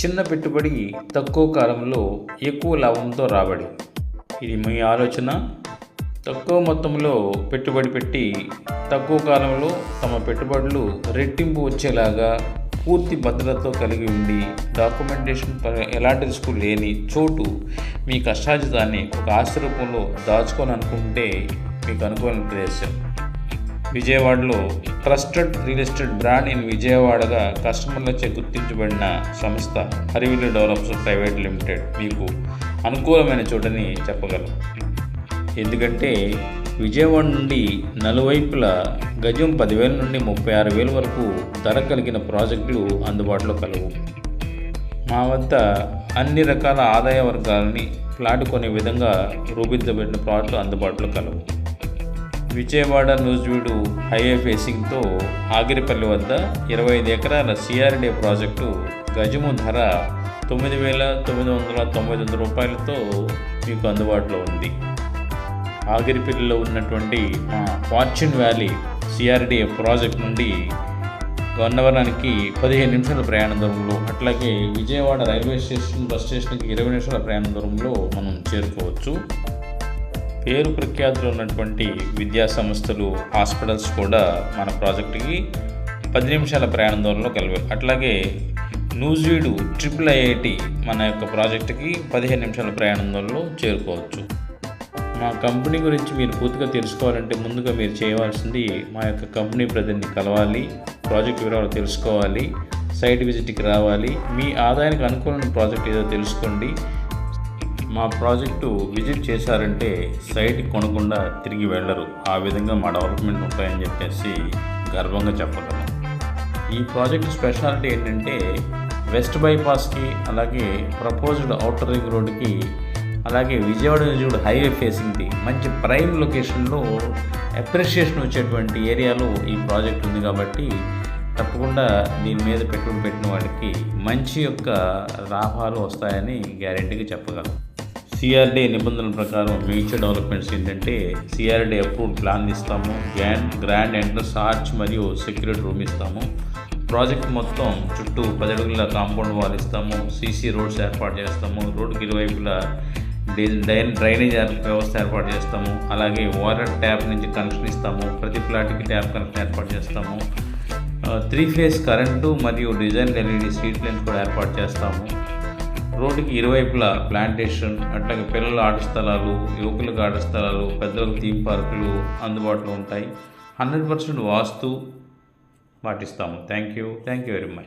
చిన్న పెట్టుబడి తక్కువ కాలంలో ఎక్కువ లాభంతో రాబడి. ఇది మీ ఆలోచన. తక్కువ మొత్తంలో పెట్టుబడి పెట్టి తక్కువ కాలంలో తమ పెట్టుబడులు రెట్టింపు వచ్చేలాగా పూర్తి భద్రతతో కలిగి ఉండి డాక్యుమెంటేషన్ ఎలాంటి రిస్క్ లేని చోటు మీ కష్టార్జితాన్ని ఒక ఆస్తి రూపంలో దాచుకోవాలనుకుంటే మీకు అనుకూల ప్రదేశం. విజయవాడలో trusted real estate brand in విజయవాడగా కస్టమర్లచే గుర్తించబడిన సంస్థ హరివిల్లు డెవలపర్స్ ప్రైవేట్ లిమిటెడ్ మీకు అనుకూలమైన చోటని చెప్పగలం. ఎందుకంటే విజయవాడ నుండి నలువైపుల గజం 10,000 నుండి 36,000 వరకు ధర కలిగిన ప్రాజెక్టులు అందుబాటులో కలవు. మా వద్ద అన్ని రకాల ఆదాయ వర్గాలని ఫ్లాట్ కొనే విధంగా రూపొందించబడిన ప్లాట్లు అందుబాటులో కలవు. విజయవాడ నూజివీడు హైవే ఫేసింగ్తో ఆగిరిపల్లి వద్ద 25 ఎకరాల సిఆర్డే ప్రాజెక్టు గజము ధర 9,999 రూపాయలతో మీకు అందుబాటులో ఉంది. ఆగిరిపల్లిలో ఉన్నటువంటి మా ఫార్చ్యూన్ వ్యాలీ సిఆర్డిఏ ప్రాజెక్ట్ నుండి గన్నవరానికి 15 నిమిషాల ప్రయాణ దూరంలో, అట్లాగే విజయవాడ రైల్వే స్టేషన్ బస్ స్టేషన్కి 20 నిమిషాల ప్రయాణ దూరంలో మనం చేరుకోవచ్చు. పేరు ప్రఖ్యాతులు ఉన్నటువంటి విద్యా సంస్థలు, హాస్పిటల్స్ కూడా మన ప్రాజెక్టుకి 10 నిమిషాల ప్రయాణ దూరంలో కలవు. అట్లాగే నూజివీడు IIIT మన యొక్క ప్రాజెక్టుకి 15 నిమిషాల ప్రయాణ దూరంలో చేరుకోవచ్చు. మా కంపెనీ గురించి మీరు పూర్తిగా తెలుసుకోవాలంటే ముందుగా మీరు చేయవలసింది మా యొక్క కంపెనీ ప్రతినిధిని కలవాలి, ప్రాజెక్ట్ వివరాలు తెలుసుకోవాలి, సైట్ విజిట్కి రావాలి. మీ ఆదాయానికి అనుకూలమైన ప్రాజెక్ట్ ఏదో తెలుసుకోండి. మా ప్రాజెక్టు విజిట్ చేశారంటే సైట్ కొనకుండా తిరిగి వెళ్ళరు. ఆ విధంగా మా డెవలప్మెంట్ ఉంటాయని చెప్పేసి గర్వంగా చెప్పగలం. ఈ ప్రాజెక్ట్ స్పెషాలిటీ ఏంటంటే వెస్ట్ బైపాస్కి, అలాగే ప్రపోజ్డ్ ఔటర్ రింగ్ రోడ్డుకి, అలాగే విజయవాడ నుంచి హైవే ఫేసింగ్కి మంచి ప్రైమ్ లొకేషన్లో అప్రిషియేషన్ వచ్చేటువంటి ఏరియాలో ఈ ప్రాజెక్ట్ ఉంది. కాబట్టి తప్పకుండా దీని మీద పెట్టుబడి పెట్టిన వాళ్ళకి మంచి యొక్క లాభాలు వస్తాయని గ్యారెంటీగా చెప్పగలం. సిఆర్డే నిబంధనల ప్రకారం మేజర్ డెవలప్మెంట్స్ ఏంటంటే సిఆర్డే అప్రూవ్డ్ ప్లాన్ ఇస్తాము, గ్రాండ్ ఎంట్రన్స్ ఆర్చ్ మరియు సెక్యూరిటీ రూమ్ ఇస్తాము. ప్రాజెక్ట్ మొత్తం చుట్టూ 10 అడుగుల కాంపౌండ్ వాల్ ఇస్తాము. సీసీ రోడ్స్ ఏర్పాటు చేస్తాము. రోడ్డుకి ఇరువైపులా డ్రైనేజ్ వ్యవస్థ ఏర్పాటు చేస్తాము. అలాగే వాటర్ ట్యాప్ నుంచి కనెక్షన్ ఇస్తాము. ప్రతి ప్లాట్కి ట్యాప్ కనెక్షన్ ఏర్పాటు చేస్తాము. 3 ఫేజ్ కరెంటు మరియు డిజైన్ LED స్ట్రీట్ లైన్స్ కూడా ఏర్పాటు చేస్తాము. రోడ్డుకి ఇరువైపులా ప్లాంటేషన్, అట్లాగే పిల్లల ఆట స్థలాలు, యువకులకు ఆట స్థలాలు, పెద్దలకు థీమ్ పార్కులు అందుబాటులో ఉంటాయి. 100% వాస్తు పాటిస్తాము. Thank you very much.